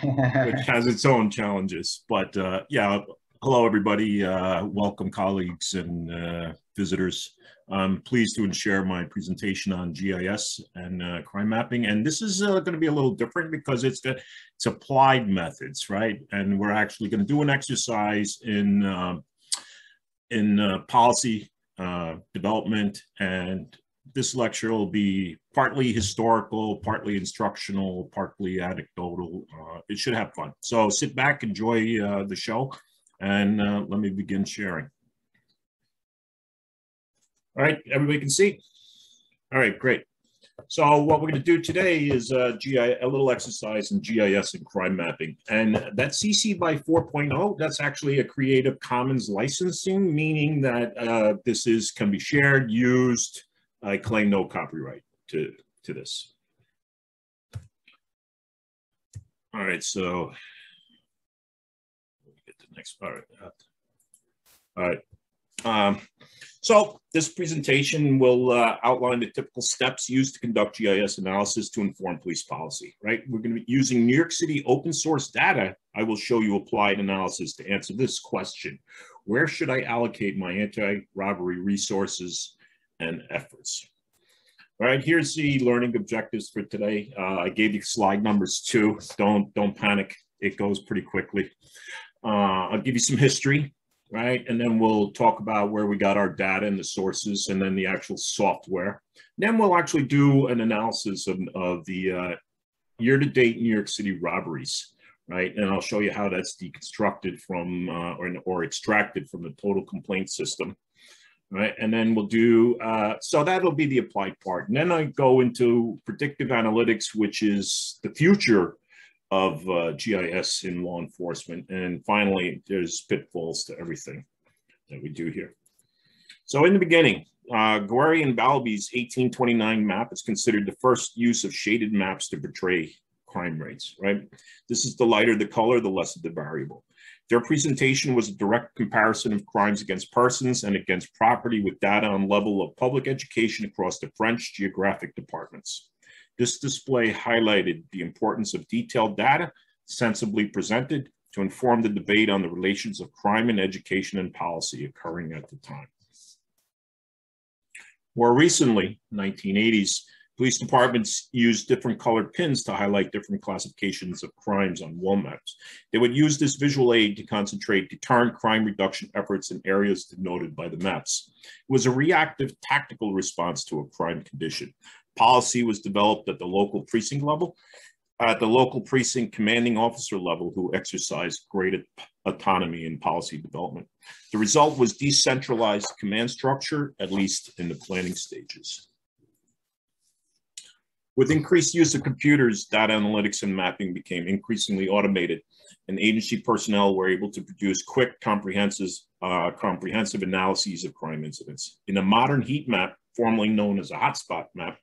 which has its own challenges. But yeah, hello everybody. Welcome colleagues and visitors. I'm pleased to share my presentation on GIS and crime mapping. And this is going to be a little different because it's applied methods, right? And we're actually going to do an exercise in policy development, and this lecture will be partly historical, partly instructional, partly anecdotal. It should have fun. So sit back, enjoy the show, and let me begin sharing. All right, everybody can see? All right, great. So what we're going to do today is a little exercise in GIS and crime mapping. And that CC by 4.0, that's actually a Creative Commons licensing, meaning that this can be shared, used. I claim no copyright to this. All right, so let me get the next part. All right. So this presentation will outline the typical steps used to conduct GIS analysis to inform police policy, right? We're going to be using New York City open source data. I will show you applied analysis to answer this question. Where should I allocate my anti-robbery resources and efforts? All right, here's the learning objectives for today. I gave you slide numbers too. Don't panic. It goes pretty quickly. I'll give you some history. Right, and then we'll talk about where we got our data and the sources, and then the actual software. Then we'll actually do an analysis of the year-to-date New York City robberies, right? And I'll show you how that's deconstructed from or extracted from the total complaint system, right? And then we'll do so that'll be the applied part. And then I go into predictive analytics, which is the future of GIS in law enforcement. And finally, there's pitfalls to everything that we do here. So in the beginning, Guerrieri and Balby's 1829 map is considered the first use of shaded maps to portray crime rates, right? This is the lighter the color, the less the variable. Their presentation was a direct comparison of crimes against persons and against property with data on level of public education across the French geographic departments. This display highlighted the importance of detailed data, sensibly presented, to inform the debate on the relations of crime and education and policy occurring at the time. More recently, 1980s, police departments used different colored pins to highlight different classifications of crimes on wall maps. They would use this visual aid to concentrate deterrent crime reduction efforts in areas denoted by the maps. It was a reactive tactical response to a crime condition. Policy was developed at the local precinct level, at the local precinct commanding officer level, who exercised great autonomy in policy development. The result was decentralized command structure, at least in the planning stages. With increased use of computers, data analytics and mapping became increasingly automated, and agency personnel were able to produce quick, comprehensive analyses of crime incidents. In a modern heat map, formerly known as a hotspot map,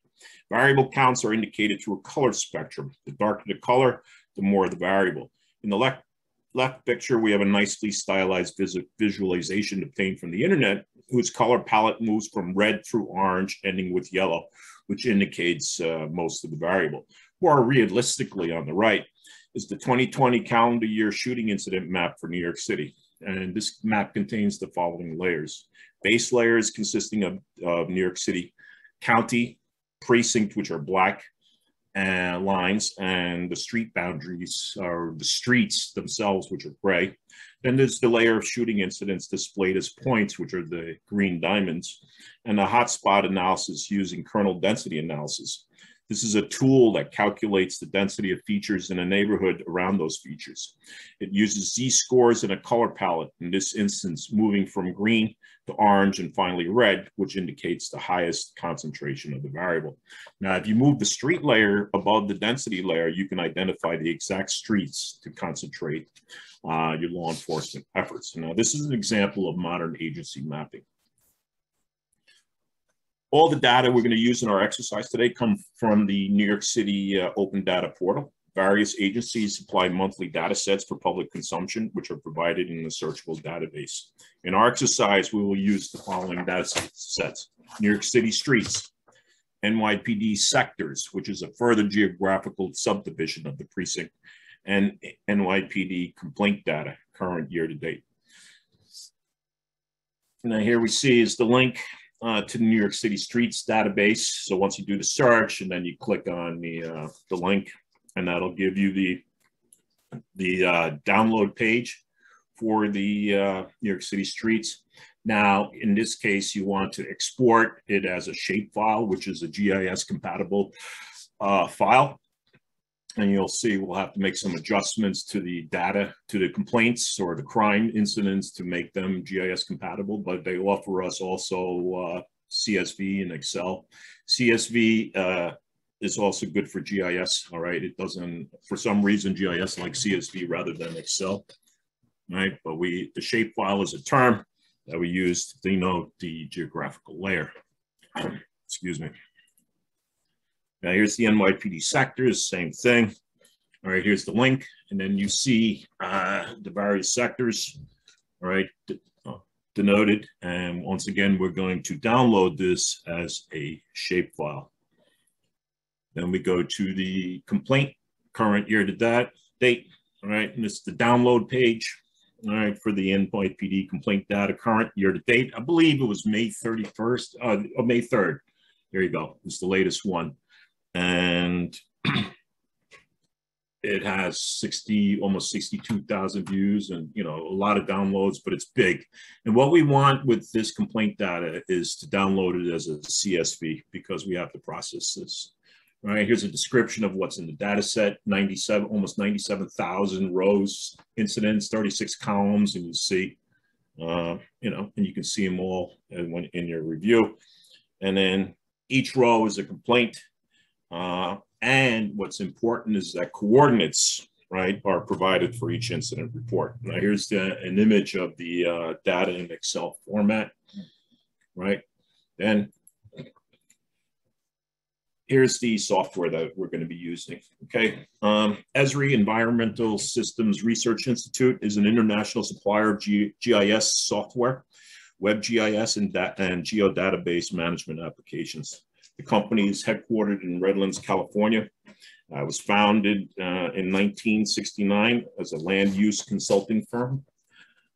variable counts are indicated through a color spectrum. The darker the color, the more the variable. In the left picture, we have a nicely stylized visualization obtained from the internet, whose color palette moves from red through orange, ending with yellow, which indicates most of the variable. More realistically, on the right is the 2020 calendar year shooting incident map for New York City. And this map contains the following layers. Base layers consisting of New York City County, precinct, which are black lines, and the street boundaries, or the streets themselves, which are gray. Then there's the layer of shooting incidents displayed as points, which are the green diamonds, and the hotspot analysis using kernel density analysis. This is a tool that calculates the density of features in a neighborhood around those features. It uses z-scores and a color palette, in this instance moving from green to orange and finally red, which indicates the highest concentration of the variable. Now, if you move the street layer above the density layer, you can identify the exact streets to concentrate your law enforcement efforts. Now, this is an example of modern agency mapping. All the data we're going to use in our exercise today come from the New York City Open Data Portal. Various agencies supply monthly data sets for public consumption, which are provided in the searchable database. In our exercise, we will use the following data sets: New York City streets, NYPD sectors, which is a further geographical subdivision of the precinct, and NYPD complaint data, current year to date. Now here we see is the link to the New York City Streets database. So once you do the search and then you click on the link, and that'll give you the download page for the New York City Streets. Now, in this case, you want to export it as a shapefile, which is a GIS compatible file. And you'll see we'll have to make some adjustments to the data, to the complaints or the crime incidents to make them GIS compatible, but they offer us also CSV and Excel. CSV is also good for GIS, all right? It doesn't, for some reason, GIS likes CSV rather than Excel, right? But the shapefile is a term that we use to denote the geographical layer. Excuse me. Now here's the NYPD sectors, same thing. All right, here's the link, and then you see the various sectors, all right, denoted. And once again, we're going to download this as a shapefile. Then we go to the complaint, current year to date, all right, and this is the download page, all right, for the NYPD complaint data, current year to date. I believe it was May 31st, May 3rd. Here you go, it's the latest one. And it has almost 62,000 views and, you know, a lot of downloads, but it's big. And what we want with this complaint data is to download it as a CSV because we have to process this. All right, here's a description of what's in the data set, almost 97,000 rows, incidents, 36 columns, and you see, you know, and you can see them all in your review. And then each row is a complaint. And what's important is that coordinates, right, are provided for each incident report. Now here's an image of the data in Excel format, right? And here's the software that we're going to be using, okay? ESRI, Environmental Systems Research Institute, is an international supplier of GIS software, web GIS, and geodatabase management applications. The company is headquartered in Redlands, California. It was founded in 1969 as a land use consulting firm.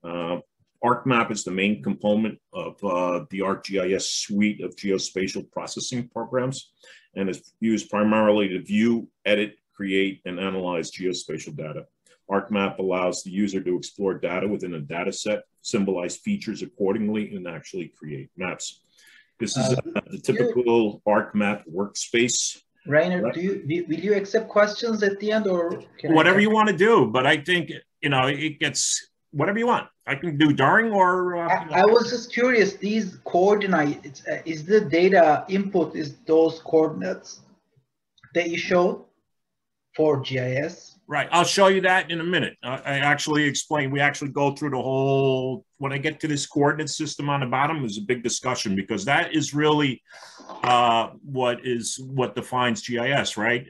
ArcMap is the main component of the ArcGIS suite of geospatial processing programs and is used primarily to view, edit, create, and analyze geospatial data. ArcMap allows the user to explore data within a data set, symbolize features accordingly, and actually create maps. This is the typical ArcMap workspace. Rainer, right? Will you accept questions at the end, or whatever you want to do? But I think, you know, it gets whatever you want. I can do during or. I was just curious. These coordinates, is the data input is those coordinates that you showed for GIS? Right. I'll show you that in a minute. I actually explain. We actually go through the whole. When I get to this coordinate system on the bottom, is a big discussion because that is really what defines GIS, right?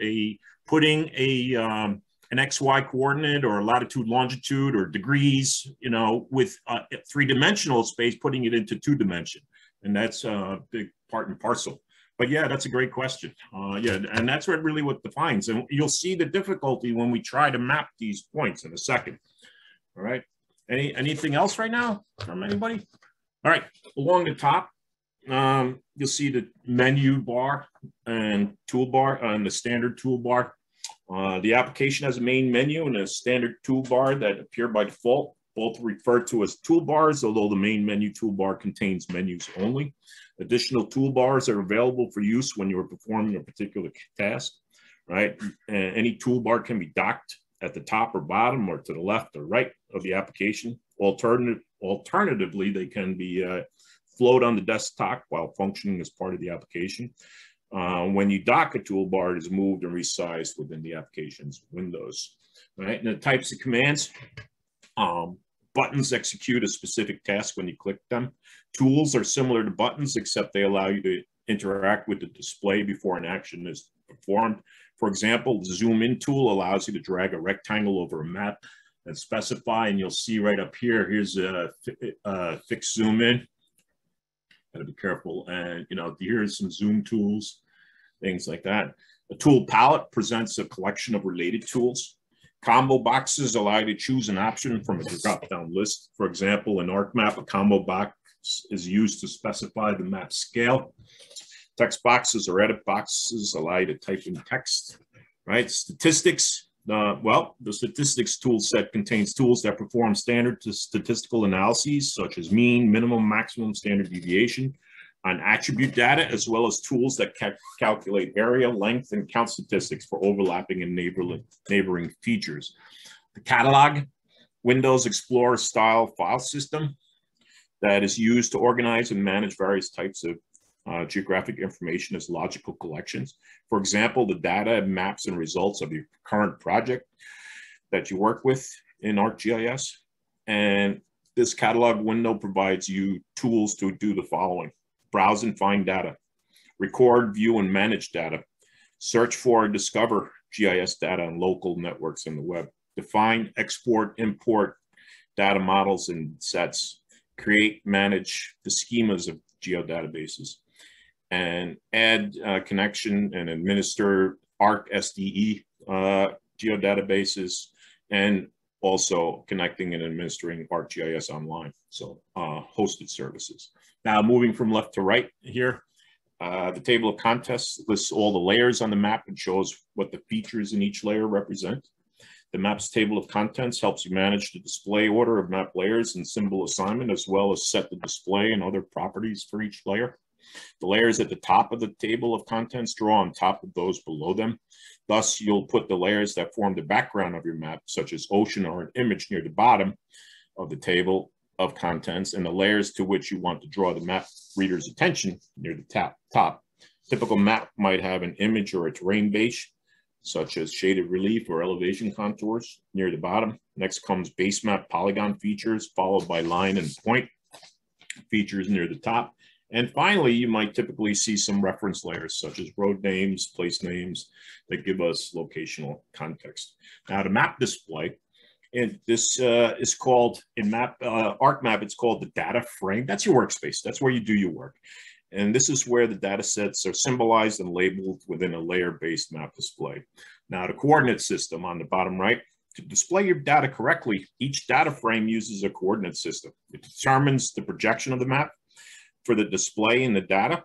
Putting an XY coordinate or latitude, longitude, or degrees, you know, with a three-dimensional space, putting it into two-dimension, and that's a big part and parcel. But yeah, that's a great question. Yeah, and that's what defines. And you'll see the difficulty when we try to map these points in a second. All right. Anything else right now from anybody? All right. Along the top, you'll see the menu bar and toolbar and the standard toolbar. The application has a main menu and a standard toolbar that appear by default. Both referred to as toolbars, although the main menu toolbar contains menus only. Additional toolbars are available for use when you are performing a particular task, right? Any toolbar can be docked at the top or bottom or to the left or right of the application. Alternatively, they can be float on the desktop while functioning as part of the application. When you dock a toolbar, it is moved and resized within the application's windows, right? And the types of commands. Buttons execute a specific task when you click them. Tools are similar to buttons, except they allow you to interact with the display before an action is performed. For example, the zoom in tool allows you to drag a rectangle over a map and specify, and you'll see right up here, here's a fixed zoom in. Gotta be careful. And, you know, here's some zoom tools, things like that. A tool palette presents a collection of related tools. Combo boxes allow you to choose an option from a drop-down list. For example, in ArcMap, a combo box is used to specify the map scale. Text boxes or edit boxes allow you to type in text, right? Statistics, well, the statistics tool set contains tools that perform standard statistical analyses, such as mean, minimum, maximum, standard deviation on attribute data, as well as tools that calculate area, length, and count statistics for overlapping and neighboring features. The catalog, Windows Explorer style file system that is used to organize and manage various types of geographic information as logical collections. For example, the data, maps, and results of your current project that you work with in ArcGIS. And this catalog window provides you tools to do the following: browse and find data, record, view, and manage data, search for and discover GIS data on local networks in the web, define, export, import data models and sets, create, manage the schemas of geodatabases, and add connection and administer ArcSDE geodatabases, and also connecting and administering ArcGIS Online, so hosted services. Now, moving from left to right here, the table of contents lists all the layers on the map and shows what the features in each layer represent. The map's table of contents helps you manage the display order of map layers and symbol assignment, as well as set the display and other properties for each layer. The layers at the top of the table of contents draw on top of those below them. Thus, you'll put the layers that form the background of your map, such as ocean or an image, near the bottom of the table of contents, and the layers to which you want to draw the map reader's attention near the top. Typical map might have an image or a terrain base, such as shaded relief or elevation contours, near the bottom. Next comes base map polygon features, followed by line and point features near the top. And finally, you might typically see some reference layers, such as road names, place names, that give us locational context. Now, the map display, and this is called, in ArcMap, it's called the data frame. That's your workspace. That's where you do your work. And this is where the data sets are symbolized and labeled within a layer-based map display. Now, the coordinate system on the bottom right, to display your data correctly, each data frame uses a coordinate system. It determines the projection of the map for the display in the data,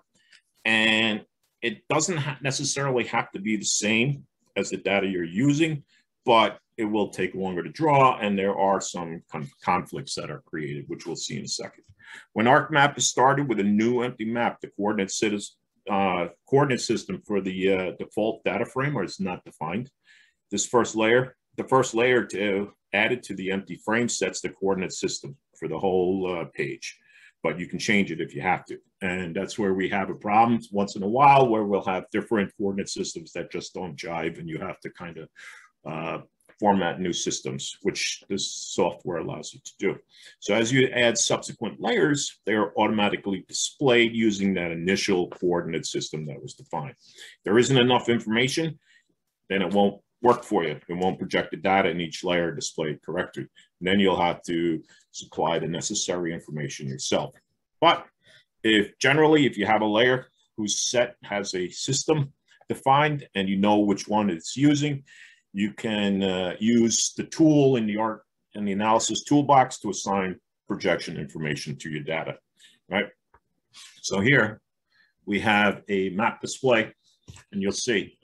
and it doesn't necessarily have to be the same as the data you're using, but it will take longer to draw, and there are some conflicts that are created, which we'll see in a second. When ArcMap is started with a new empty map, the coordinate system for the default data frame is not defined. The first layer added to the empty frame sets the coordinate system for the whole page. But you can change it if you have to. And that's where we have a problem once in a while, where we'll have different coordinate systems that just don't jive, and you have to kind of format new systems, which this software allows you to do. So as you add subsequent layers, they are automatically displayed using that initial coordinate system that was defined. If there isn't enough information, then it won't work for you. It won't project the data in each layer displayed correctly. And then you'll have to supply the necessary information yourself. But if you have a layer whose set has a system defined and you know which one it's using, you can use the tool in the analysis toolbox to assign projection information to your data, right? So here we have a map display, and you'll see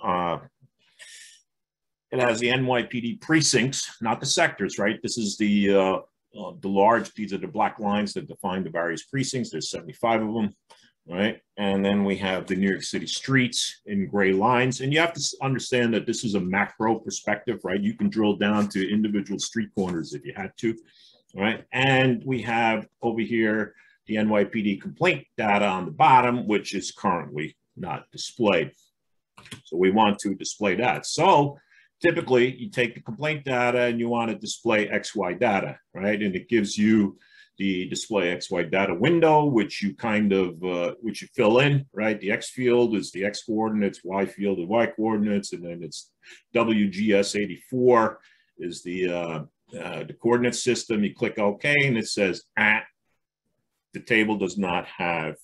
it has the NYPD precincts, not the sectors, right? This is these are the black lines that define the various precincts. There's 75 of them, right? And then we have the New York City streets in gray lines. And you have to understand that this is a macro perspective, right? You can drill down to individual street corners if you had to, right? And we have over here the NYPD complaint data on the bottom, which is currently not displayed. So we want to display that. So typically, you take the complaint data and you want to display XY data, right? And it gives you the display XY data window, which you which you fill in, right? The X field is the X coordinates, Y field is Y coordinates, and then it's WGS 84 is the coordinate system. You click OK, and it says, the table does not have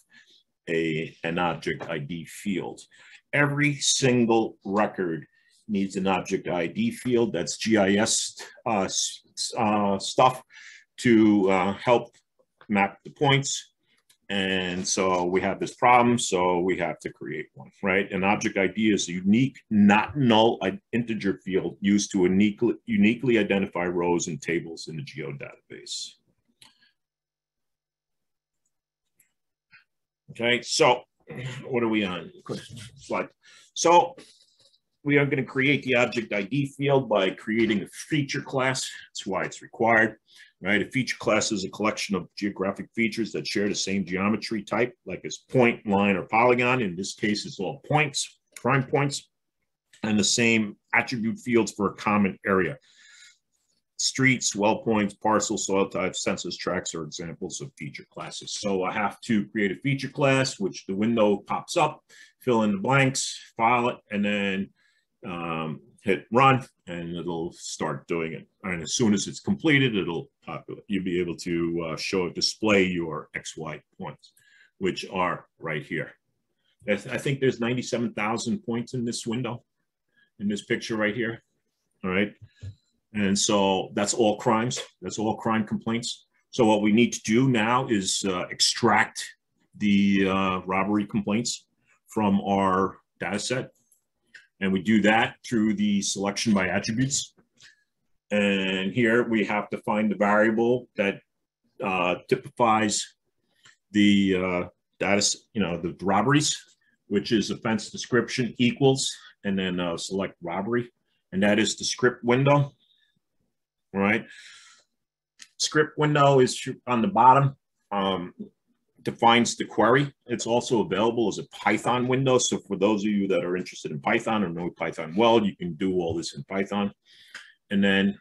an object ID field. Every single record needs an object ID field. That's GIS stuff to help map the points. And so we have this problem, so we have to create one, right? An object ID is a unique, not null integer field used to uniquely identify rows and tables in the geo database. Okay, so what are we on? Slide. So we are going to create the object ID field by creating a feature class. That's why it's required. Right, a feature class is a collection of geographic features that share the same geometry type, like a point, line, or polygon. In this case, it's all points, prime points, and the same attribute fields for a common area. Streets, well points, parcels, soil types, census tracts are examples of feature classes. So I have to create a feature class, which the window pops up, fill in the blanks, file it, and then hit run, and it'll start doing it. And as soon as it's completed, it'll populate. You'll be able to display your XY points, which are right here. I think there's 97,000 points in this window, in this picture right here. All right. And so that's all crimes. That's all crime complaints. So what we need to do now is extract the robbery complaints from our data set. And we do that through the selection by attributes. And here we have to find the variable that typifies the data, the robberies, which is offense description equals, and then select robbery. And that is the script window, right? Script window is on the bottom. Defines the query. It's also available as a Python window. So for those of you that are interested in Python or know Python well, you can do all this in Python. And then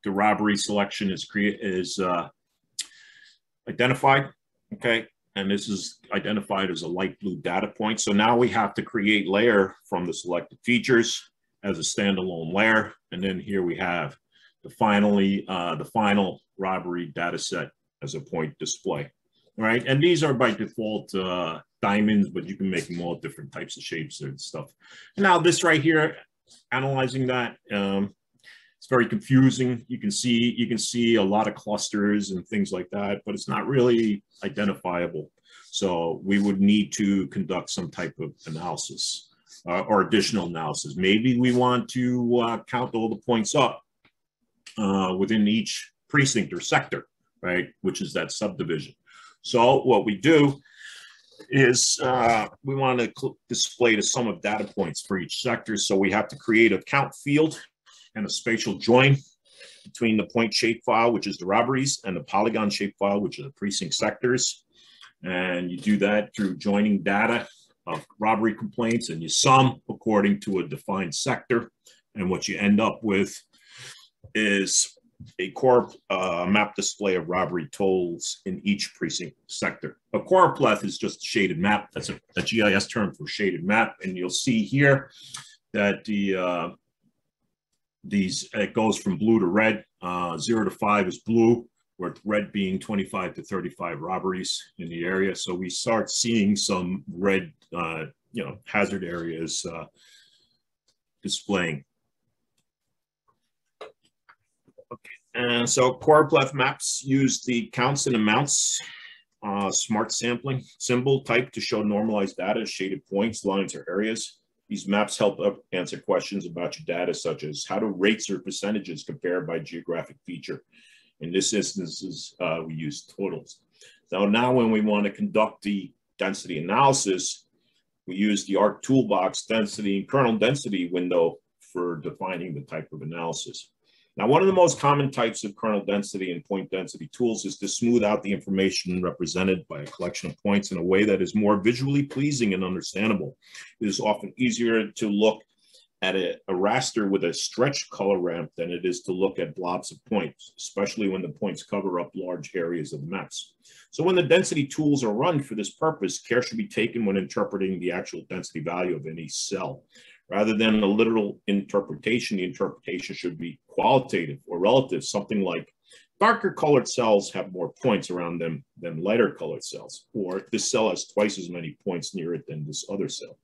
the robbery selection is identified. Okay. And this is identified as a light blue data point. So now we have to create layer from the selected features as a standalone layer. And then here we have the final robbery data set as a point display. Right, and these are by default diamonds, but you can make them all different types of shapes and stuff. And now this right here, analyzing that, it's very confusing. You can see a lot of clusters and things like that, but it's not really identifiable. So we would need to conduct some type of analysis or additional analysis. Maybe we want to count all the points up within each precinct or sector, right, which is that subdivision. So what we do is we want to display the sum of data points for each sector. So we have to create a count field and a spatial join between the point shapefile, which is the robberies, and the polygon shapefile, which are the precinct sectors. And you do that through joining data of robbery complaints, and you sum according to a defined sector. And what you end up with is a core map display of robbery totals in each precinct sector. A choropleth is just a shaded map. That's a GIS term for shaded map. And you'll see here that it goes from blue to red. 0 to 5 is blue, with red being 25 to 35 robberies in the area. So we start seeing some red, hazard areas displaying. Okay, and so choropleth maps use the counts and amounts smart sampling symbol type to show normalized data, shaded points, lines, or areas. These maps help answer questions about your data, such as how do rates or percentages compare by geographic feature. In this instance, we use totals. So now when we want to conduct the density analysis, we use the ARC toolbox density and kernel density window for defining the type of analysis. Now, one of the most common types of kernel density and point density tools is to smooth out the information represented by a collection of points in a way that is more visually pleasing and understandable. It is often easier to look at a raster with a stretched color ramp than it is to look at blobs of points, especially when the points cover up large areas of the maps. So when the density tools are run for this purpose, care should be taken when interpreting the actual density value of any cell. Rather than a literal interpretation, the interpretation should be qualitative or relative, something like darker colored cells have more points around them than lighter colored cells, or this cell has twice as many points near it than this other cell.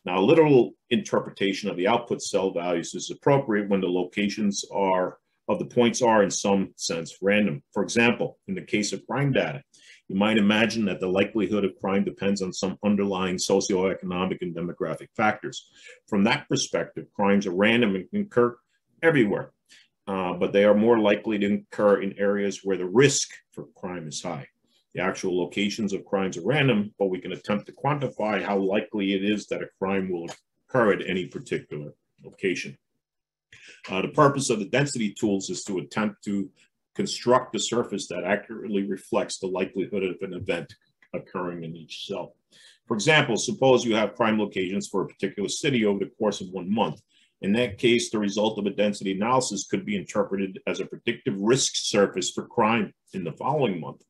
Now, a literal interpretation of the output cell values is appropriate when the locations of the points are in some sense random. For example, in the case of crime data, you might imagine that the likelihood of crime depends on some underlying socioeconomic and demographic factors. From that perspective, crimes are random and can occur everywhere, but they are more likely to occur in areas where the risk for crime is high. The actual locations of crimes are random, but we can attempt to quantify how likely it is that a crime will occur at any particular location. The purpose of the density tools is to attempt to construct a surface that accurately reflects the likelihood of an event occurring in each cell. For example, suppose you have crime locations for a particular city over the course of 1 month. In that case, the result of a density analysis could be interpreted as a predictive risk surface for crime in the following month,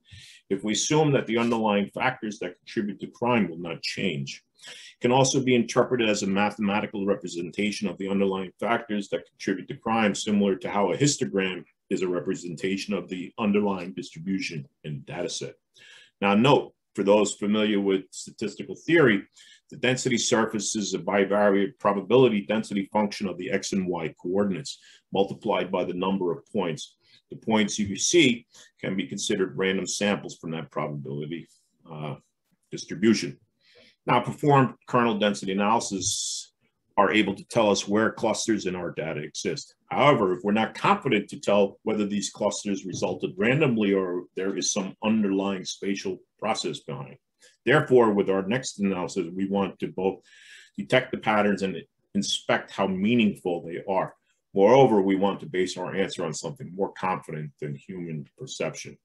if we assume that the underlying factors that contribute to crime will not change. It can also be interpreted as a mathematical representation of the underlying factors that contribute to crime, similar to how a histogram is a representation of the underlying distribution in the data set. Now note, for those familiar with statistical theory, the density surface is a bivariate probability density function of the x and y coordinates multiplied by the number of points. The points you see can be considered random samples from that probability distribution. Now, performed kernel density analysis are able to tell us where clusters in our data exist. However, if we're not confident to tell whether these clusters resulted randomly or there is some underlying spatial process behind. Therefore, with our next analysis, we want to both detect the patterns and inspect how meaningful they are. Moreover, we want to base our answer on something more confident than human perception.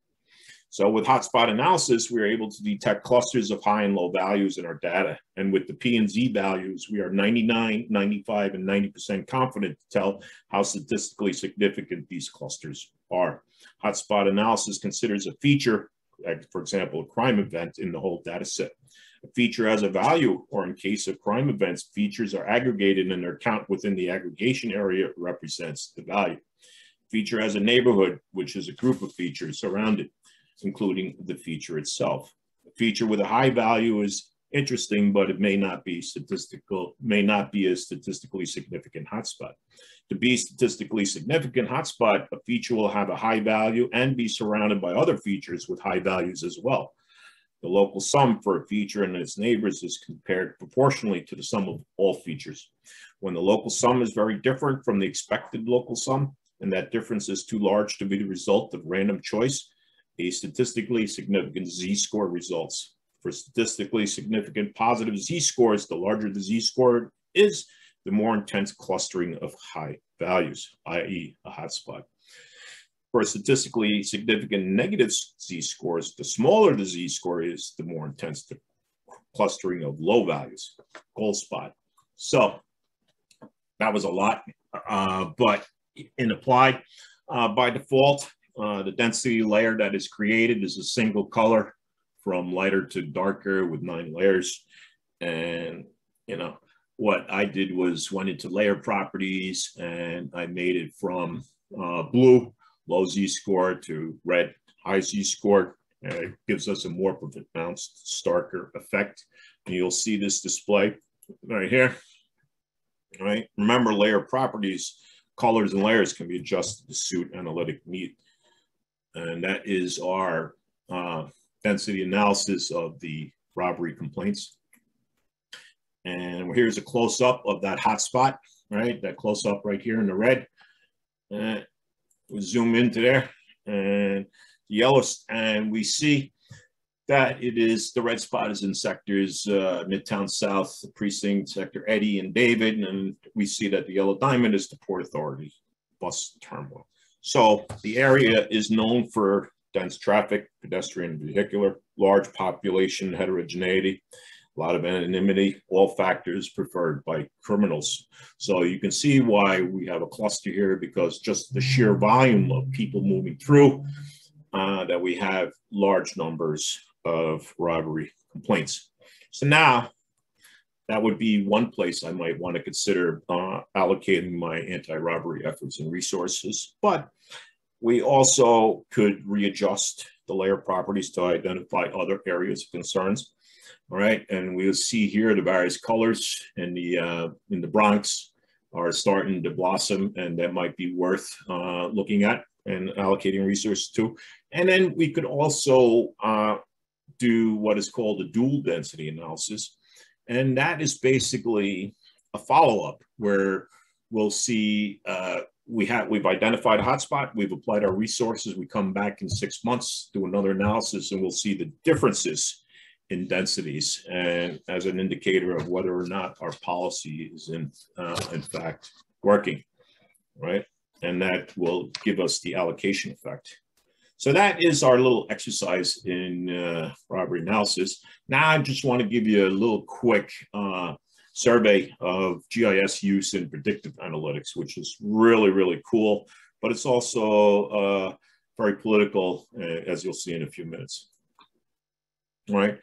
So with hotspot analysis, we're able to detect clusters of high and low values in our data. And with the P and Z values, we are 99, 95, and 90% confident to tell how statistically significant these clusters are. Hotspot analysis considers a feature, like for example, a crime event in the whole data set. A feature has a value, or in case of crime events, features are aggregated and their count within the aggregation area represents the value. Feature has a neighborhood, which is a group of features surrounded, including the feature itself. A feature with a high value is interesting, but it may not be a statistically significant hotspot. To be statistically significant hotspot, a feature will have a high value and be surrounded by other features with high values as well. The local sum for a feature and its neighbors is compared proportionally to the sum of all features. When the local sum is very different from the expected local sum, and that difference is too large to be the result of random choice, a statistically significant z-score results. For statistically significant positive z-scores, the larger the z-score is, the more intense clustering of high values, i.e. a hotspot. For statistically significant negative z-scores, the smaller the z-score is, the more intense the clustering of low values, cold spot. So that was a lot, but in applied, by default, the density layer that is created is a single color from lighter to darker with 9 layers. And, what I did was went into layer properties and I made it from blue, low z-score, to red, high z-score. And it gives us a more pronounced, starker effect. And you'll see this display right here. All right. Remember, layer properties, colors and layers can be adjusted to suit analytic need. And that is our density analysis of the robbery complaints. And here's a close-up of that hotspot, right? That close-up right here in the red. We zoom into there, and the yellow, and we see that it is, the red spot is in sectors Midtown South, Precinct, Sector Eddy and David, and we see that the yellow diamond is the Port Authority bus terminal. So the area is known for dense traffic, pedestrian and vehicular, large population heterogeneity, a lot of anonymity, all factors preferred by criminals. So you can see why we have a cluster here, because just the sheer volume of people moving through, that we have large numbers of robbery complaints. So now that would be one place I might want to consider allocating my anti-robbery efforts and resources. But we also could readjust the layer properties to identify other areas of concerns. All right, and we'll see here the various colors in the Bronx are starting to blossom, and that might be worth looking at and allocating resources to. And then we could also do what is called a dual density analysis. And that is basically a follow-up where we'll see we've identified a hotspot, we've applied our resources, we come back in 6 months, do another analysis, and we'll see the differences in densities and as an indicator of whether or not our policy is in fact working, right? And that will give us the allocation effect. So that is our little exercise in robbery analysis. Now I just want to give you a little quick survey of GIS use in predictive analytics, which is really, really cool, but it's also very political, as you'll see in a few minutes. All right.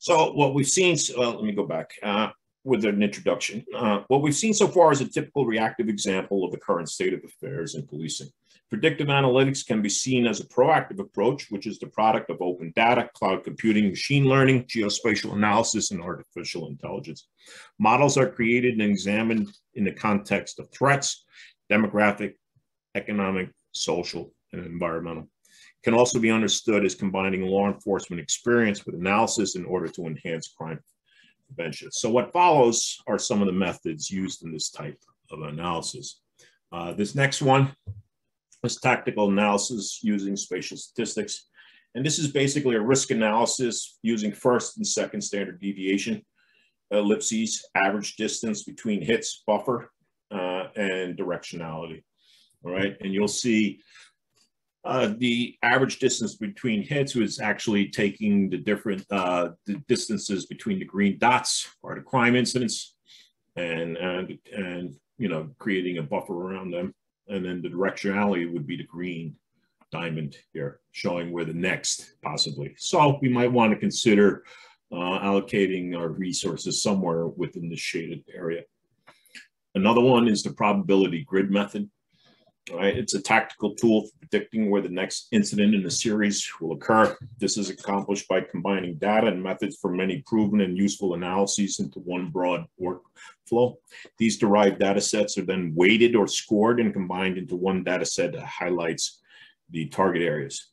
So what we've seen, let me go back with an introduction. What we've seen so far is a typical reactive example of the current state of affairs in policing. Predictive analytics can be seen as a proactive approach, which is the product of open data, cloud computing, machine learning, geospatial analysis, and artificial intelligence. Models are created and examined in the context of threats, demographic, economic, social, and environmental. It can also be understood as combining law enforcement experience with analysis in order to enhance crime prevention. So what follows are some of the methods used in this type of analysis. This next one is tactical analysis using spatial statistics. And this is basically a risk analysis using first and second standard deviation, ellipses, average distance between hits, buffer, and directionality. All right, and you'll see the average distance between hits was actually taking the different the distances between the green dots or the crime incidents and you know, creating a buffer around them. And then the directionality would be the green diamond here, showing where the next possibly. So we might want to consider allocating our resources somewhere within the shaded area. Another one is the probability grid method. All right, it's a tactical tool for predicting where the next incident in the series will occur. This is accomplished by combining data and methods from many proven and useful analyses into one broad workflow. These derived data sets are then weighted or scored and combined into one data set that highlights the target areas.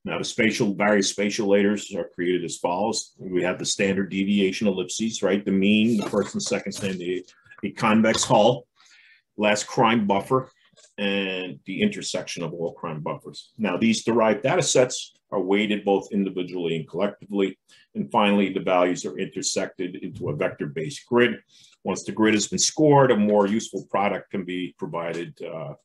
Now, the various spatial layers are created as follows. We have the standard deviation ellipses, right? The mean, the first and second standard, the convex hull, last crime buffer, and the intersection of all crime buffers. Now, these derived data sets are weighted both individually and collectively. And finally, the values are intersected into a vector-based grid. Once the grid has been scored, a more useful product can be provided to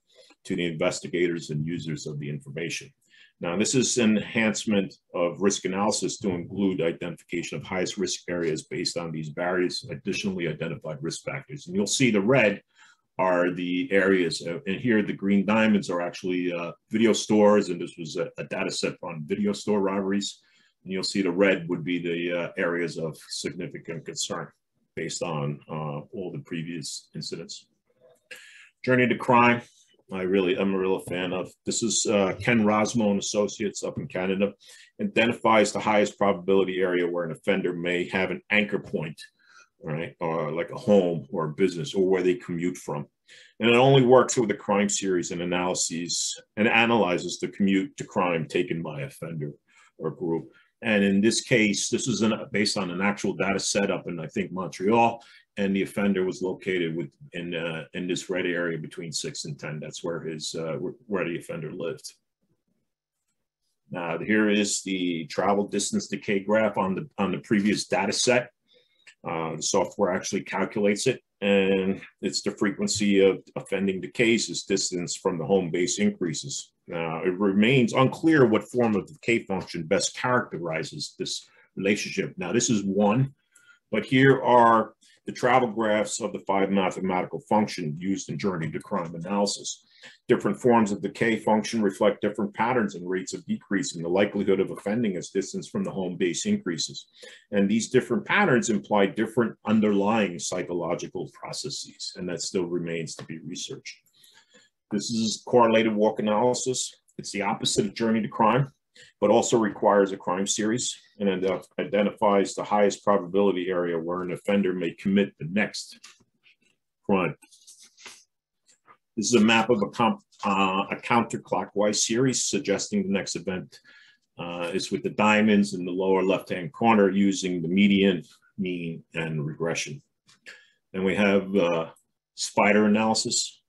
the investigators and users of the information. Now, this is an enhancement of risk analysis to include identification of highest risk areas based on these various additionally identified risk factors. And you'll see the red are the areas, and here the green diamonds are actually video stores, and this was a data set on video store robberies. And you'll see the red would be the areas of significant concern based on all the previous incidents. Journey to crime, I'm a real fan of. This is Ken Rosmo and Associates up in Canada, identifies the highest probability area where an offender may have an anchor point, right, or like a home or a business or where they commute from. And it only works with a crime series and analyses and analyzes the commute to crime taken by offender or group. And in this case, this is based on an actual data set up in, I think, Montreal, and the offender was located in this red area between 6 and 10. That's where where the offender lived. Now, here is the travel distance decay graph on the previous data set. The software actually calculates it, and it's the frequency of offending decays as distance from the home base increases. Now, it remains unclear what form of decay function best characterizes this relationship. Now, this is one, but here are the travel graphs of the 5 mathematical functions used in journey to crime analysis. Different forms of decay function reflect different patterns and rates of decrease in the likelihood of offending as distance from the home base increases. And these different patterns imply different underlying psychological processes, and that still remains to be researched. This is correlated walk analysis. It's the opposite of journey to crime. but also requires a crime series and identifies the highest probability area where an offender may commit the next crime. This is a map of a counterclockwise series suggesting the next event is with the diamonds in the lower left-hand corner using the median, mean, and regression. Then we have spider analysis.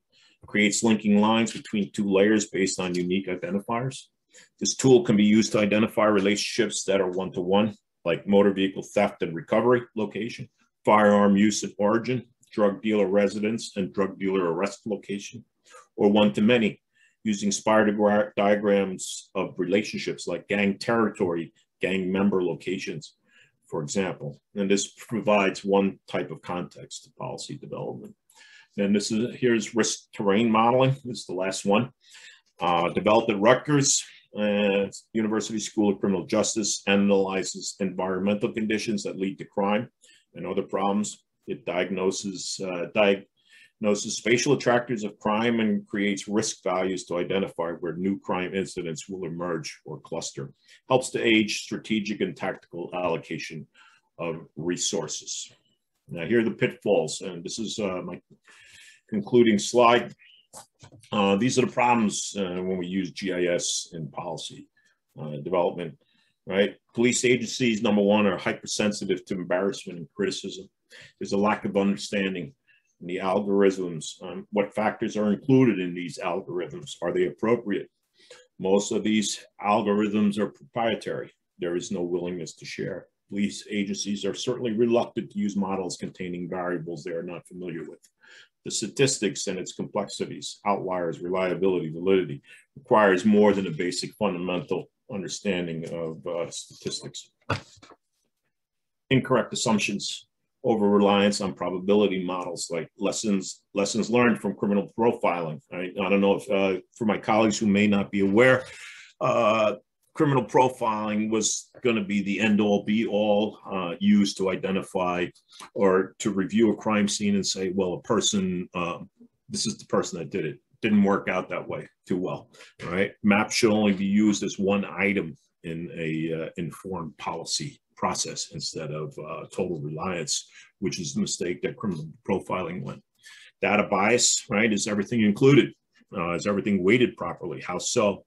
Creates linking lines between two layers based on unique identifiers. This tool can be used to identify relationships that are one-to-one, like motor vehicle theft and recovery location, firearm use and origin, drug dealer residence and drug dealer arrest location, or one-to-many, using spider diagrams of relationships like gang territory, gang member locations, for example. And this provides one type of context to policy development. And here's risk terrain modeling. This is the last one. Developed at Rutgers, University School of Criminal Justice, analyzes environmental conditions that lead to crime and other problems. It diagnoses spatial attractors of crime and creates risk values to identify where new crime incidents will emerge or cluster. Helps to aid strategic and tactical allocation of resources. Now here are the pitfalls, and this is my concluding slide. These are the problems when we use GIS in policy development, right? Police agencies, number one, are hypersensitive to embarrassment and criticism. There's a lack of understanding in the algorithms. What factors are included in these algorithms? Are they appropriate? Most of these algorithms are proprietary. There is no willingness to share. Police agencies are certainly reluctant to use models containing variables they are not familiar with. The statistics and its complexities, outliers, reliability, validity, requires more than a basic fundamental understanding of statistics. Incorrect assumptions, over-reliance on probability models like lessons learned from criminal profiling. I don't know if, for my colleagues who may not be aware, criminal profiling was going to be the end-all, be-all used to identify or to review a crime scene and say, well, a person, this is the person that did it. Didn't work out that way too well, right? Maps should only be used as one item in a informed policy process instead of total reliance, which is the mistake that criminal profiling went. Data bias, right? Is everything included? Is everything weighted properly? How so?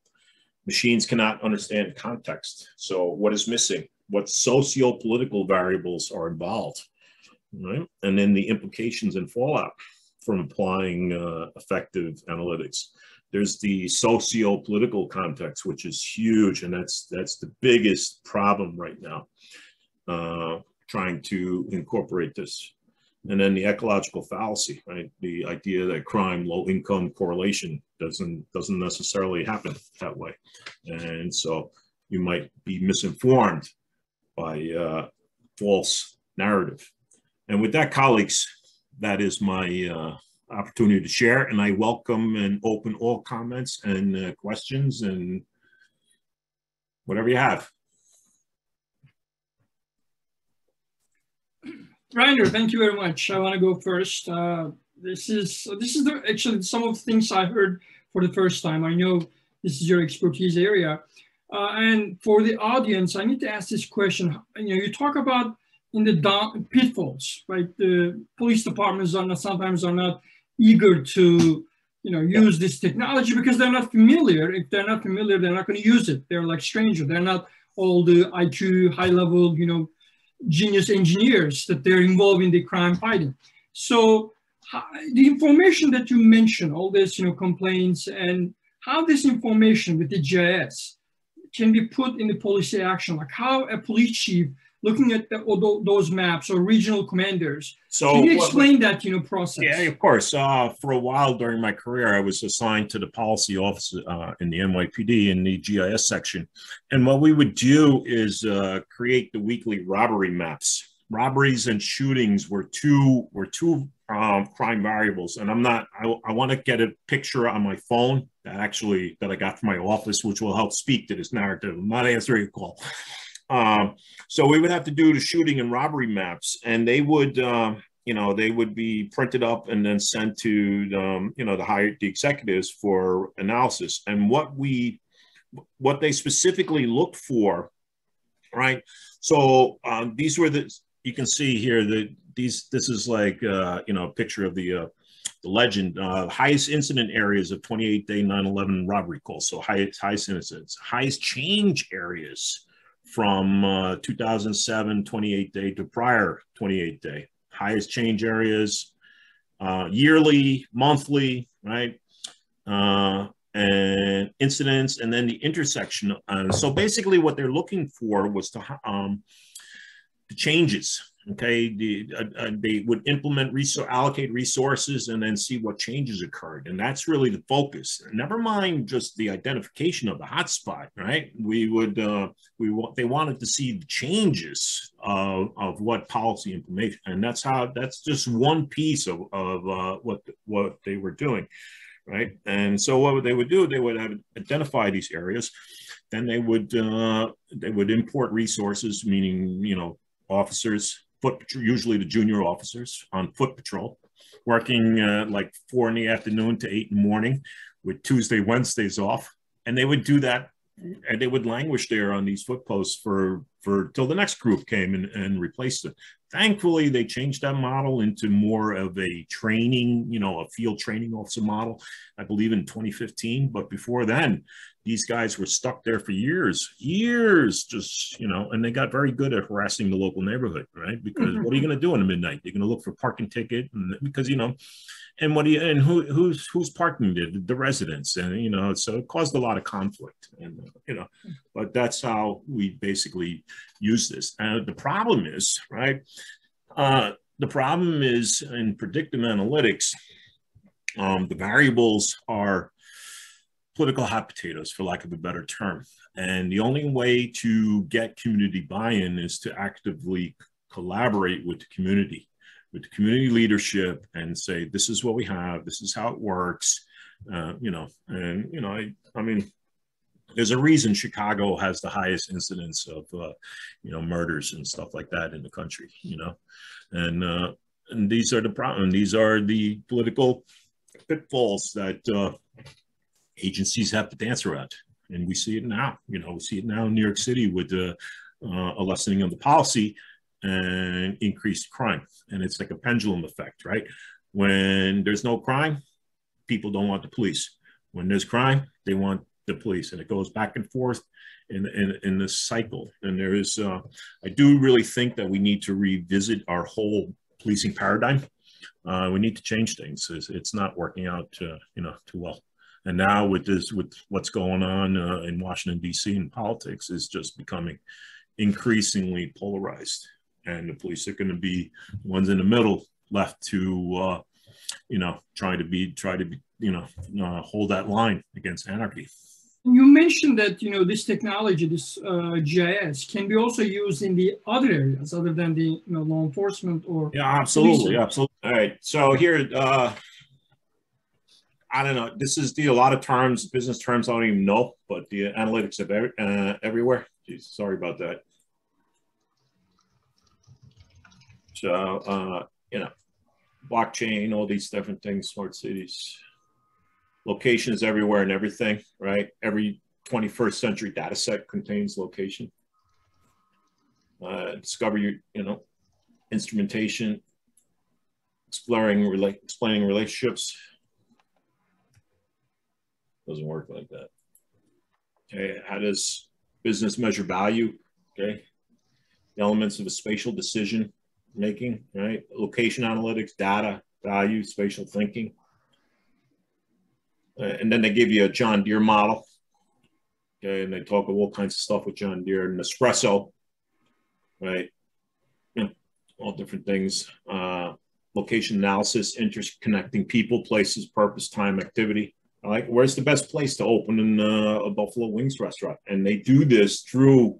Machines cannot understand context. So what is missing? What socio-political variables are involved, right? And then the implications and fallout from applying effective analytics. There's the socio-political context, which is huge, and that's the biggest problem right now, trying to incorporate this. And then the ecological fallacy, right? The idea that crime, low income correlation doesn't necessarily happen that way. And so you might be misinformed by false narrative. And with that, colleagues, that is my opportunity to share, and I welcome and open all comments and questions and whatever you have. Reiner, thank you very much. I want to go first. This is actually some of the things I heard for the first time. I know this is your expertise area. And for the audience, I need to ask this question. You talk about in the pitfalls, right? The police departments sometimes are not eager to, use this technology because they're not familiar. If they're not familiar, they're not going to use it. They're like strangers. They're not all the IQ, high level, genius engineers that they're involved in the crime fighting. So the information that you mentioned, all this, complaints, and how this information with the GIS can be put in the policy action, like how a police chief looking at those maps or regional commanders. So can you explain that, process? Yeah, of course. For a while during my career, I was assigned to the policy office in the NYPD in the GIS section. And what we would do is create the weekly robbery maps. Robberies and shootings were two crime variables. And I want to get a picture on my phone that I got from my office, which will help speak to this narrative. I'm not answering a call. So we would have to do the shooting and robbery maps, and they would, they would be printed up and then sent to, the executives for analysis. And what we what they specifically looked for, right? So these were you can see here that this is like, you know, a picture of the legend, highest incident areas of 28-day 9/11 robbery calls. So highest incidents, highest change areas from 2007 28-day to prior 28-day, highest change areas, yearly, monthly, right? And incidents, and then the intersection. So basically what they're looking for was the changes. Okay, they would implement allocate resources and then see what changes occurred, and that's really the focus. Never mind just the identification of the hotspot, right? They wanted to see the changes of what policy implementation, and that's just one piece of what they were doing, right? And so what they would do, they would identify these areas, then they would import resources, meaning, you know, officers, usually the junior officers on foot patrol, working like 4 in the afternoon to 8 in the morning with Tuesday, Wednesdays off. And they would do that, and they would languish there on these foot posts for till the next group came and replaced it. Thankfully, they changed that model into more of a training, you know, a field training officer model, I believe in 2015. But before then, these guys were stuck there for years, just, you know, and they got very good at harassing the local neighborhood, right? Because what are you going to do in the midnight? You're going to look for parking ticket, because, you know, and who's parking the residents, and, you know, so it caused a lot of conflict, and, you know, but that's how we basically use this. And the problem is, right? The problem is in predictive analytics, the variables are political hot potatoes, for lack of a better term. And the only way to get community buy-in is to actively collaborate with the community leadership, and say, this is what we have, this is how it works, you know. And, you know, I mean, there's a reason Chicago has the highest incidence of, you know, murders and stuff like that in the country, you know. And these are the problem. These are the political pitfalls that agencies have to dance around. And we see it now, you know, we see it now in New York City with a lessening of the policy and increased crime. And it's like a pendulum effect, right? When there's no crime, people don't want the police. When there's crime, they want the police, and it goes back and forth in this cycle. And there is, I do really think that we need to revisit our whole policing paradigm. We need to change things. It's not working out, you know, too well. And now with what's going on in Washington, D.C. in politics, is just becoming increasingly polarized. And the police are going to be ones in the middle, left to, you know, try to be, you know, hold that line against anarchy. You mentioned that, you know, this technology, this GIS, can be also used in the other areas other than the, you know, law enforcement or. Yeah, absolutely, absolutely. All right, so here, I don't know. This is a lot of terms, business terms I don't even know, but the analytics of everywhere. Jeez, sorry about that. So, you know, blockchain, all these different things, smart cities, locations everywhere and everything, right? Every 21st century data set contains location. Discovery, you know, instrumentation, explaining relationships. Doesn't work like that. Okay, how does business measure value? Okay, the elements of a spatial decision making, right? Location analytics, data, value, spatial thinking. And then they give you a John Deere model. Okay, and they talk of all kinds of stuff with John Deere and Nespresso, right? You know, all different things. Location analysis, interconnecting people, places, purpose, time, activity. Like, where's the best place to open in a Buffalo Wings restaurant? And they do this through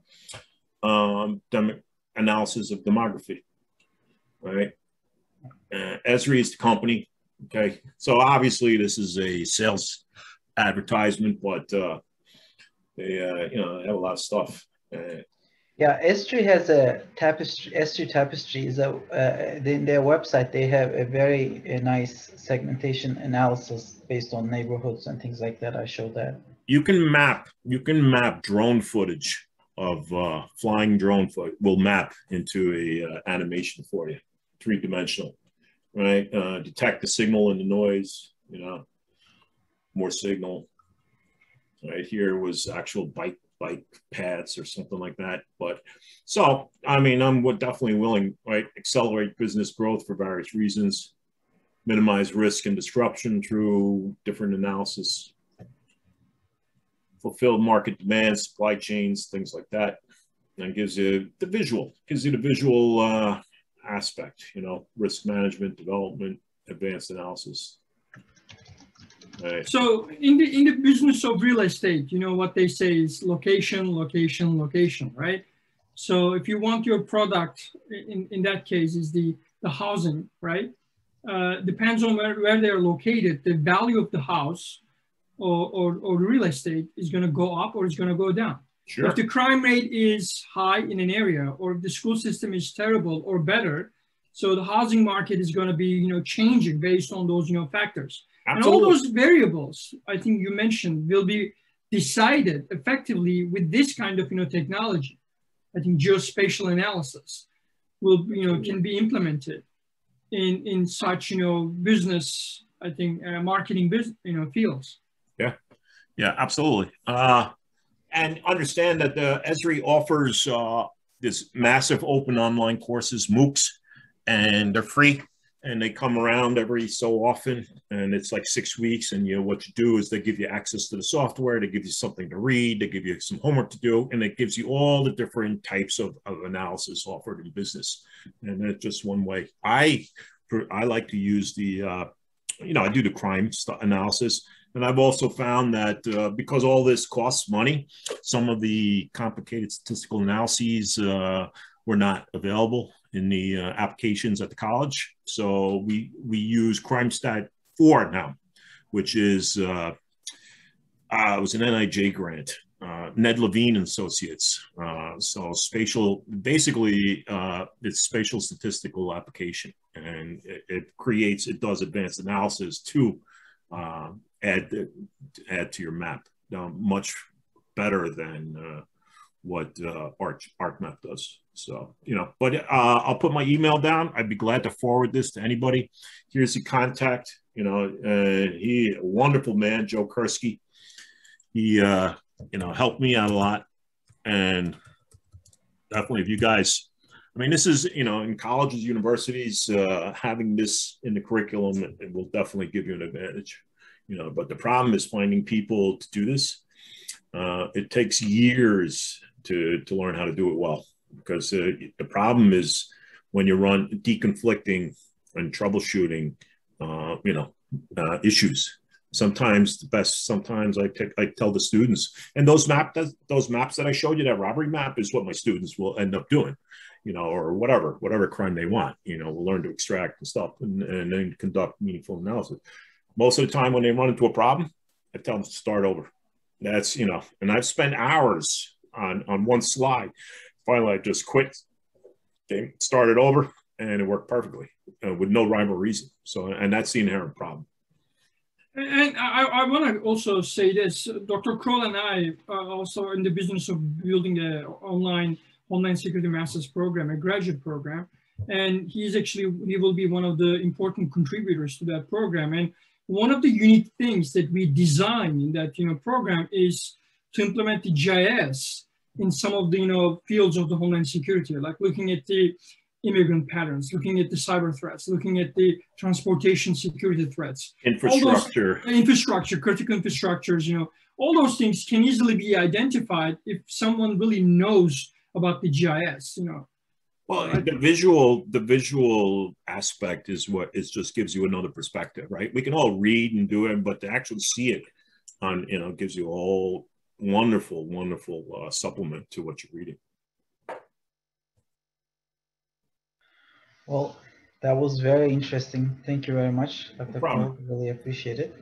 analysis of demography, right? ESRI is the company. Okay, so obviously this is a sales advertisement, but they you know, have a lot of stuff. Yeah, ESRI has a tapestry. ESRI tapestry is in their website. They have a very nice segmentation analysis based on neighborhoods and things like that. I showed that. you can map drone footage of flying drone footage. Will map into a animation for you, 3-dimensional, right? Detect the signal and the noise, you know, more signal. Right here was actual bike paths or something like that. But so, I mean, I'm definitely willing, right? Accelerate business growth for various reasons, minimize risk and disruption through different analysis, fulfill market demands, supply chains, things like that. And gives you the visual, aspect, you know, risk management, development, advanced analysis. Right. So in the business of real estate, you know, what they say is location, location, location, right? So if you want your product, in that case, is the housing, right? Depends on where they're located, the value of the house or real estate is going to go up or it's going to go down. Sure. If the crime rate is high in an area, or if the school system is terrible or better, so the housing market is going to be, you know, changing based on those, you know, factors. Absolutely. And all those variables, I think you mentioned, will be decided effectively with this kind of, you know, technology. I think geospatial analysis will, you know, can be implemented in such, you know, business, I think, marketing, you know, fields. Yeah, yeah, absolutely. And understand that the ESRI offers this massive open online courses, MOOCs, and they're free. And they come around every so often, and it's like 6 weeks. And you know what you do is they give you access to the software, they give you something to read, they give you some homework to do, and it gives you all the different types of analysis offered in business. And that's just one way. I like to use the, you know, I do the crime analysis, and I've also found that because all this costs money, some of the complicated statistical analyses were not available in the applications at the college. So we use CrimeStat 4 now, which is, it was an NIJ grant, Ned Levine and Associates. So spatial, basically it's spatial statistical application, and it does advanced analysis to add to your map. Now, much better than what ArcMap does. So, you know, but I'll put my email down. I'd be glad to forward this to anybody. Here's the contact. You know, he a wonderful man, Joe Kursky. He, you know, helped me out a lot. And definitely, if you guys, I mean, this is, you know, in colleges, universities, having this in the curriculum, it will definitely give you an advantage. You know, but the problem is finding people to do this. It takes years to learn how to do it well, because the problem is when you run deconflicting and troubleshooting, you know, issues. Sometimes I tell the students, and those maps that I showed you, that robbery map, is what my students will end up doing, you know, or whatever crime they want, you know, we'll learn to extract and stuff, and then conduct meaningful analysis. Most of the time when they run into a problem, I tell them to start over. That's, you know, and I've spent hours on one slide. Finally, I just quit, they started over, and it worked perfectly with no rhyme or reason. So, and that's the inherent problem. And I want to also say this, Dr. Kroll and I are also in the business of building an online security master's program, a graduate program. And he will be one of the important contributors to that program. And one of the unique things that we design in that, you know, program is to implement the GIS in some of the, you know, fields of the Homeland Security, like looking at the immigrant patterns, looking at the cyber threats, looking at the transportation security threats. Infrastructure, critical infrastructures, you know, all those things can easily be identified if someone really knows about the GIS, you know. Well, the visual aspect is what it just gives you another perspective, right? We can all read and do it, but to actually see it on, you know, gives you a whole wonderful supplement to what you're reading. Well, that was very interesting. Thank you very much, Dr. No problem. Kroll. Really appreciate it.